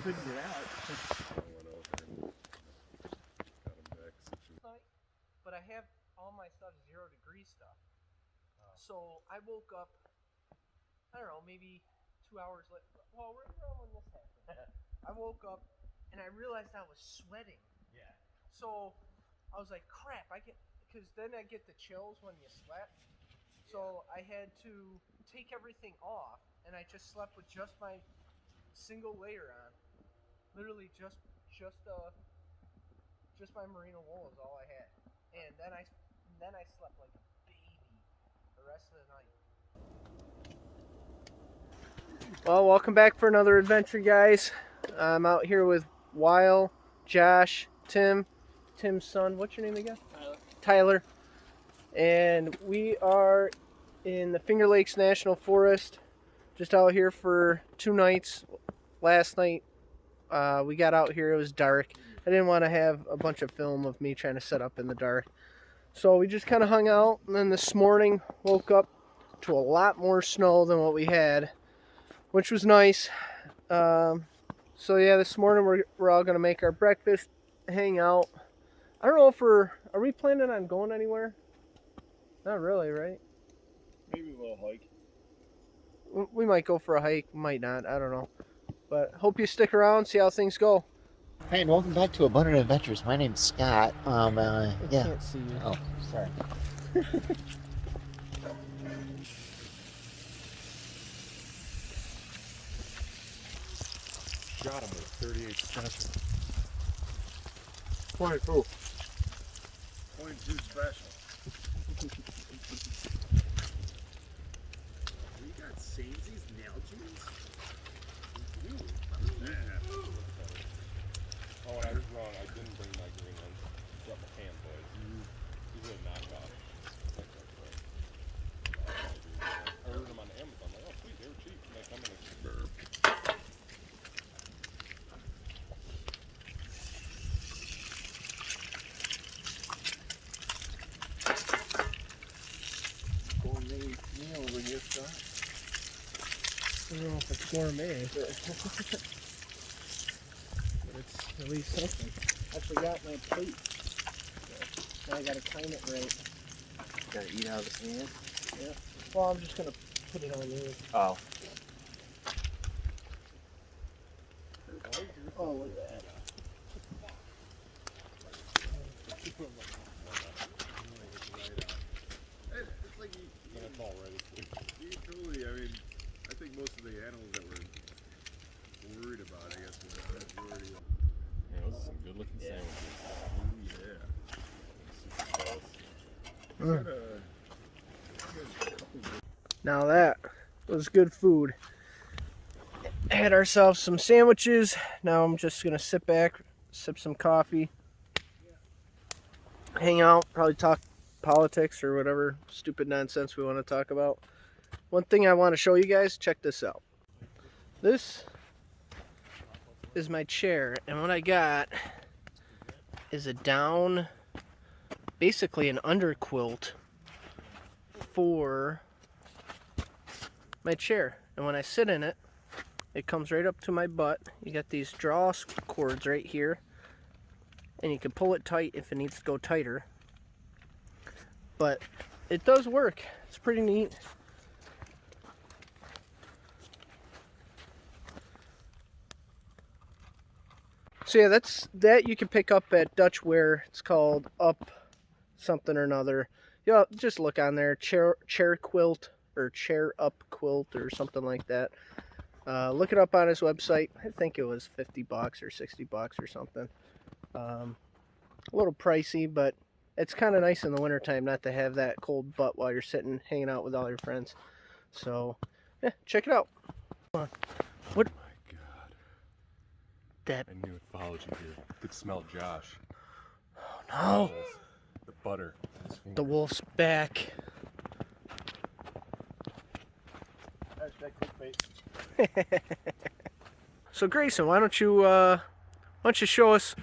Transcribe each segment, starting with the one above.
couldn't get out. But I have all my stuff 0 degree stuff. So I woke up, I don't know, maybe 2 hours later. Well, right around when this happened. I woke up and I realized I was sweating. Yeah. So I was like, crap, because then I get the chills when you sweat. So I had to take everything off, and I just slept with just my single layer on. Literally just my merino wool is all I had. And then I slept like a baby the rest of the night. Well, welcome back for another adventure, guys. I'm out here with Weil, Josh, Tim's son. What's your name again? Tyler. And we are in the Finger Lakes National Forest, just out here for 2 nights. Last night we got out here, it was dark. I didn't want to have a bunch of film of me trying to set up in the dark. So we just kind of hung out, and then this morning woke up to a lot more snow than what we had, which was nice. So yeah, this morning we're all going to make our breakfast, hang out. I don't know if are we planning on going anywhere? Not really, right? Maybe a little hike. We might go for a hike, might not, I don't know. But hope you stick around, see how things go. Hey, and welcome back to Abundant Adventures. My name's Scott. I Yeah. can't see you. Oh, sorry. Shot him with a 38 special. 22. 22 special. You got Samesies, Nalgene's? Oh, and I was wrong. I didn't bring my green ones. Got my can, boys. These are a knockoff. I ordered them on Amazon. I'm like, oh, sweet, they were cheap. And they come in a burp. Gourmet meal over here, Scott. I don't know if it's gourmet, but it's at least something. I forgot my plate. So now I gotta time it right. Gotta eat out of the pan. Yeah. Well, I'm just gonna put it on yours. Oh. Oh, look at that. It's like you totally, I mean, I think most of the animals that we're worried about, I guess, were the majority of. Yeah, those are some good looking sandwiches. Now that was good food. Had ourselves some sandwiches. Now I'm just gonna sit back, sip some coffee, hang out, probably talk politics or whatever stupid nonsense we want to talk about. One thing I want to show you guys, check this out. This is my chair, and what I got is a down, basically an underquilt for my chair. And when I sit in it, it comes right up to my butt. You got these draw cords right here, and you can pull it tight if it needs to go tighter. But it does work. It's pretty neat. So yeah, that you can pick up at Dutch Wear. It's called Up something or another. Yeah, just look on there, chair quilt or chair up quilt or something like that. Look it up on his website. I think it was $50 or $60 or something. A little pricey, but it's kind of nice in the wintertime not to have that cold butt while you're sitting hanging out with all your friends. So yeah, check it out. Come on. What? Oh my God. That. I knew it followed you here. I could smell Josh. Oh no. The butter. The wolf's back. So Grayson, why don't you show us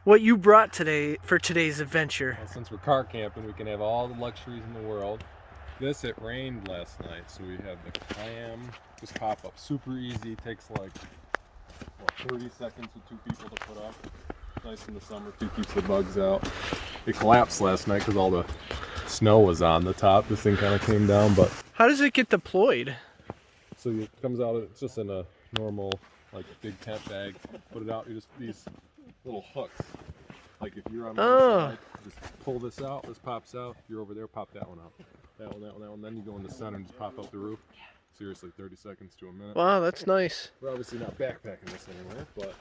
what you brought today for today's adventure? Well, since we're car camping, we can have all the luxuries in the world. It rained last night, so we have the clam. Just pop up super easy. Takes like 30 seconds with 2 people to put up. Nice in the summer too, keeps the bugs out. It collapsed last night because all the snow was on the top. This thing kind of came down, but How does it get deployed? so it comes out. It's just in a normal, like, big tent bag. Put it out. You just these little hooks. Like if you're on one side, just pull this out. This pops out. If you're over there, pop that one out. That one, that one, that one. Then you go in the center and just pop out the roof. Seriously, 30 seconds to a minute. Wow, that's nice. We're obviously not backpacking this anywhere, but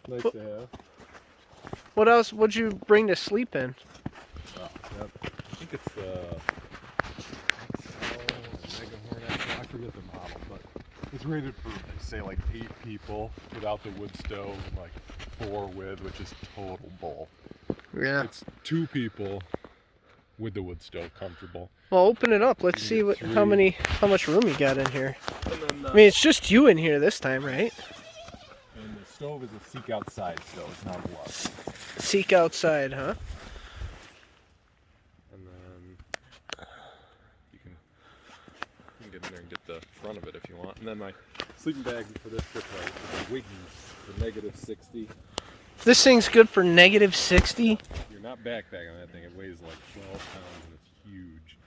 nice to have. What else would you bring to sleep in? Yep. I think it's Mega Hornet. I forget the model, but it's rated for, say, like 8 people without the wood stove, and like 4 with, which is total bull. Yeah. It's 2 people with the wood stove comfortable. Well, open it up. Let's see how much room you got in here. And then, I mean, it's just you in here this time, right? and the stove is a seek outside stove. It's not a bluff. Seek outside, huh? And then you can get in there and get the front of it if you want. And then my sleeping bag for this trip is a Wiggy for -60. This thing's good for -60. You're not backpacking on that thing. It weighs like 12 pounds and it's huge.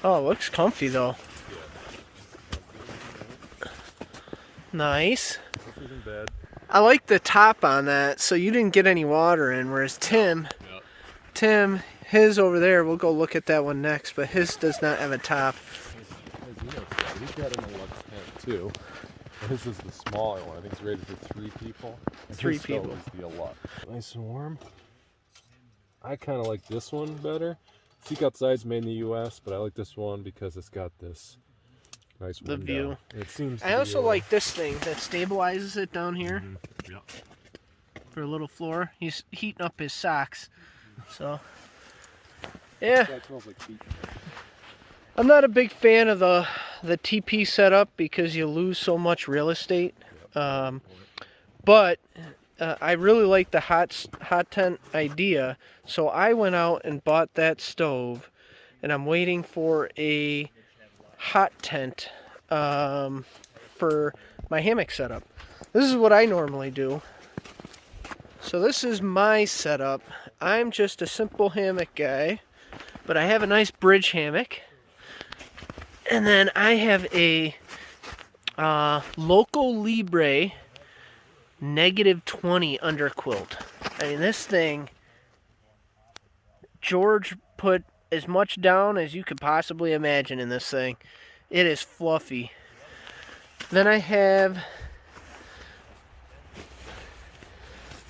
Oh, it looks comfy though. Yeah. Nice. This isn't bad. I like the top on that, so you didn't get any water in, whereas Tim, his over there, we'll go look at that one next, but his does not have a top. As you know, he's got an deluxe tent too. And this is the smaller one. I think it's rated for 3 people. And 3 his stove people. is the deluxe. Nice and warm. I kind of like this one better. Seek Outside's made in the U.S., but I like this one because it's got this nice The window. view. It seems. I also like this thing that stabilizes it down here Yeah. for a little floor. He's heating up his socks, so yeah. That smells like feet. I'm not a big fan of the TP setup because you lose so much real estate. But I really like the hot tent idea, so I went out and bought that stove, and I'm waiting for a hot tent for my hammock setup. This is what I normally do. So this is my setup. I'm just a simple hammock guy, but I have a nice bridge hammock. And then I have a Local Libre -20 underquilt. I mean, this thing, George put as much down as you could possibly imagine in this thing. It is fluffy. Then I have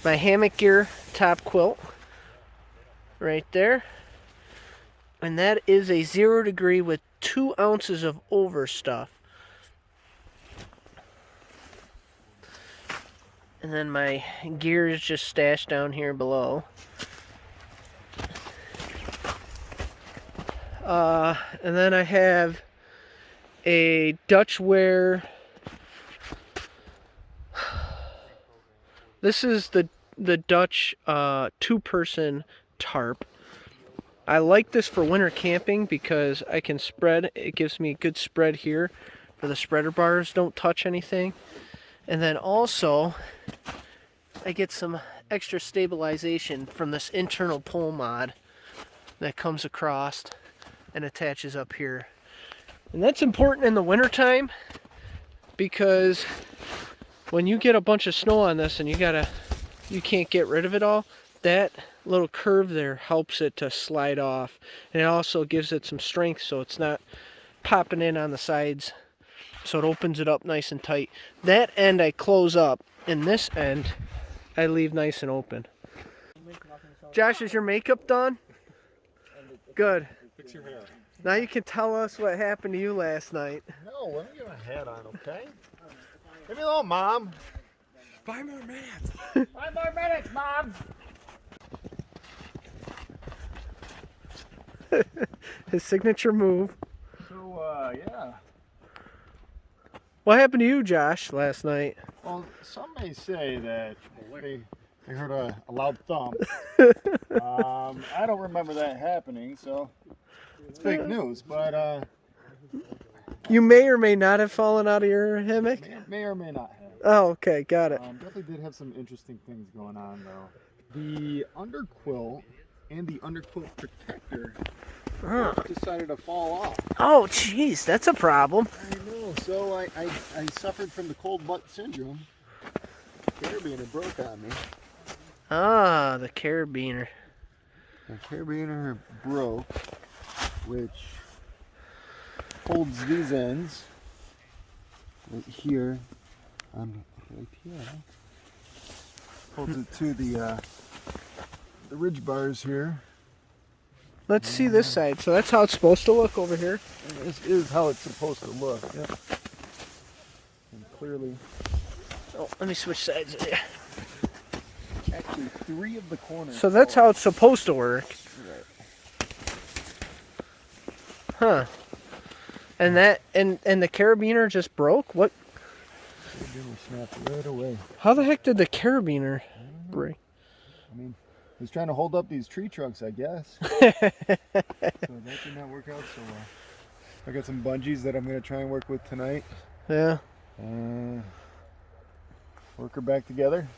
my hammock gear top quilt right there. And that is a 0 degree with 2 ounces of overstuff. And then my gear is just stashed down here below. And then I have a Dutchware. This is the Dutch 2-person tarp. I like this for winter camping because I can spread. It gives me a good spread here for the spreader bars don't touch anything. And then also I get some extra stabilization from this internal pole mod that comes across and attaches up here. And that's important in the wintertime because when you get a bunch of snow on this and you can't get rid of it all, that little curve there helps it to slide off, and it also gives it some strength so it's not popping in on the sides, so it opens it up nice and tight. That end I close up, and this end I leave nice and open. Josh, is your makeup done? Good. Fix your hair. Now you can tell us what happened to you last night. No, let me get my hat on, okay? Leave me alone, Mom. 5 more minutes. 5 more minutes, Mom. His signature move. So, yeah. What happened to you, Josh, last night? Well, some may say that they heard a loud thump. I don't remember that happening, so it's fake news. But You may or may not have fallen out of your hammock. may or may not have. Oh, okay, got it. Definitely did have some interesting things going on though. The underquilt and the underquilt protector decided to fall off. Oh, jeez, that's a problem. I know. So I suffered from the cold butt syndrome. Carabiner broke on me. Ah, the carabiner. The carabiner broke, which holds these ends right here. Right here. Holds it to the ridge bars here. Let's see this side. So that's how it's supposed to look over here. And this is how it's supposed to look. Yep. And clearly, Oh, let me switch sides. actually, 3 of the corners. So that's how it's supposed to work. Right. Huh. And the carabiner just broke? What? Carabiner snapped right away. How the heck did the carabiner break? I mean, he was trying to hold up these tree trunks, I guess. So that did not work out so well. I got some bungees that I'm going to try and work with tonight. Yeah. Work her back together.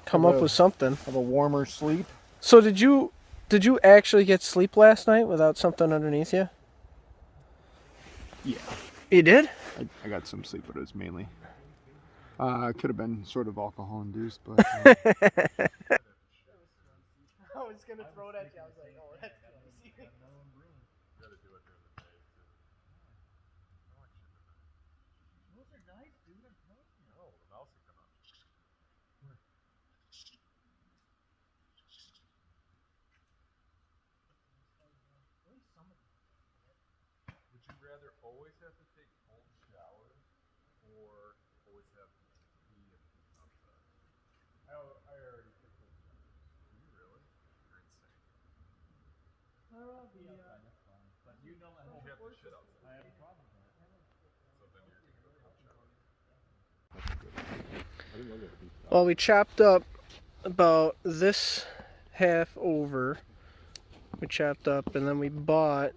Come up with something. Have a warmer sleep. So did you actually get sleep last night without something underneath you? Yeah. You did? I got some sleep, but it was mainly. It could have been sort of alcohol induced, but. I was going to throw it at you. I was like, oh, that's crazy. Those are nice, dude. I'm telling you. No, the mouse will come out. Would you rather always have to take cold showers or always have to pee outside? I already took cold showers. Do you really? You're insane. But you know my You have to shit outside. I have a problem with that. So then you're taking a cold shower. That's good. I didn't know that would be Well, we chopped up about this half over. We chopped up, and then we bought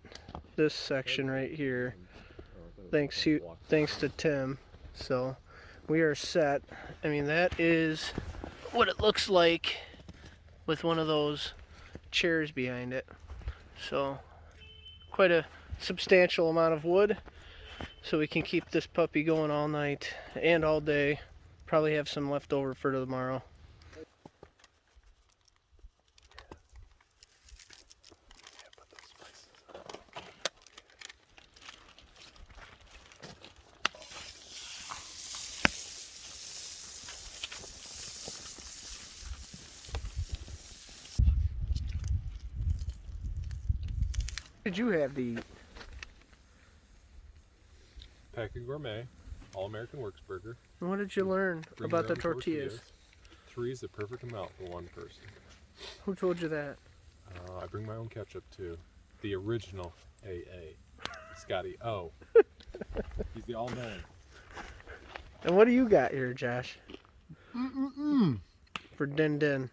this section right here. Thanks to Tim. So we are set. I mean, that is what it looks like with one of those chairs behind it. So quite a substantial amount of wood, so we can keep this puppy going all night and all day. Probably have some left over for tomorrow. What did you have to eat? Packing Gourmet, All American Works Burger. What did you learn Bring about your the own tortillas? 3 is the perfect amount for one person. Who told you that? I bring my own ketchup too. The original AA. Scotty O. He's the all-knowing. And what do you got here, Josh? For Din Din.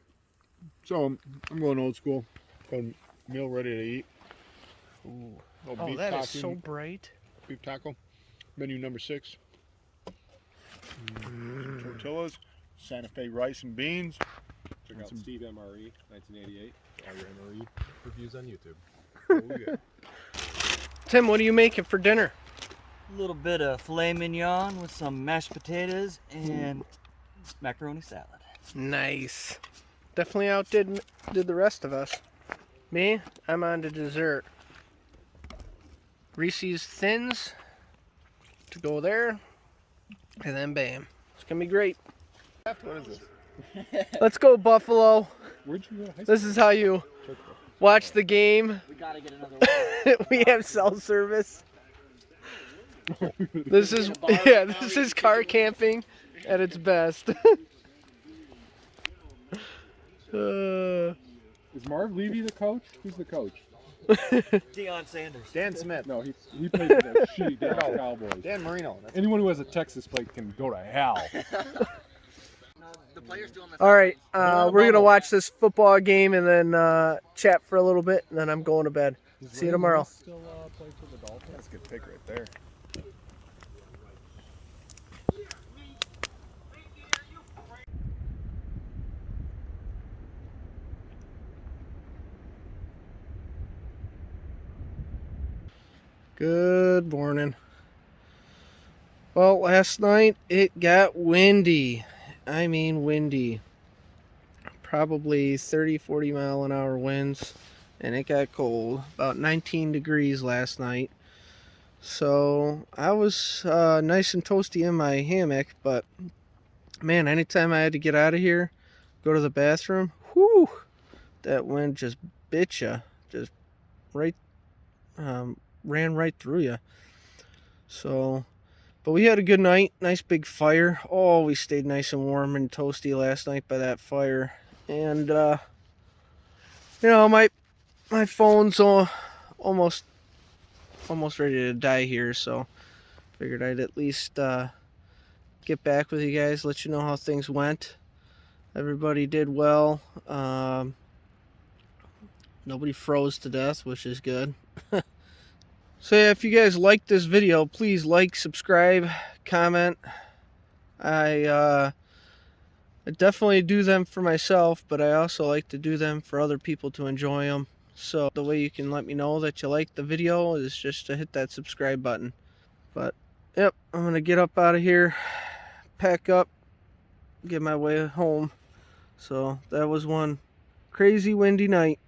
So I'm going old school. Going meal ready to eat. Ooh. Little Oh, beef that taco, is so bright. beef taco. Menu number 6. Tortillas, Santa Fe rice and beans. Check out Steve MRE, 1988. All your MRE reviews on YouTube. Oh, yeah. Tim, what are you making for dinner? A little bit of filet mignon with some mashed potatoes and macaroni salad. Nice. Definitely outdid the rest of us. Me, I'm on to dessert. Reese's Thins to go there, and then bam. It's gonna be great. What is this? Let's go, Buffalo. Where'd you go to high school? This is how you watch the game. We gotta get another one. We have cell service. This is car camping at its best. Is Marv Levy the coach? Who's the coach? Deion Sanders. Dan Smith. No, he plays for the shitty Dallas Cowboys. Dan Marino. That's Anyone who has a Texas plate can go to hell. The players doing this. All right, we're gonna watch this football game and then chat for a little bit, and then I'm going to bed. See you tomorrow. Still play for the Dolphins? That's a good pick right there. Good morning. Well, last night it got windy. I mean windy. Probably 30, 40 mile an hour winds. And it got cold. About 19 degrees last night. So I was nice and toasty in my hammock. But man, anytime I had to get out of here, go to the bathroom, whew, that wind just bit ya. Just right, ran right through you. So, but we had a good night. Nice big fire. Oh, we stayed nice and warm and toasty last night by that fire. And you know, my phone's almost ready to die here. So, figured I'd at least get back with you guys, let you know how things went. Everybody did well. Nobody froze to death, which is good. So yeah, if you guys like this video, please like, subscribe, comment. I definitely do them for myself, but I also like to do them for other people to enjoy them. So the way you can let me know that you like the video is just to hit that subscribe button. But yep, I'm going to get up out of here, pack up, get my way home. So that was one crazy windy night.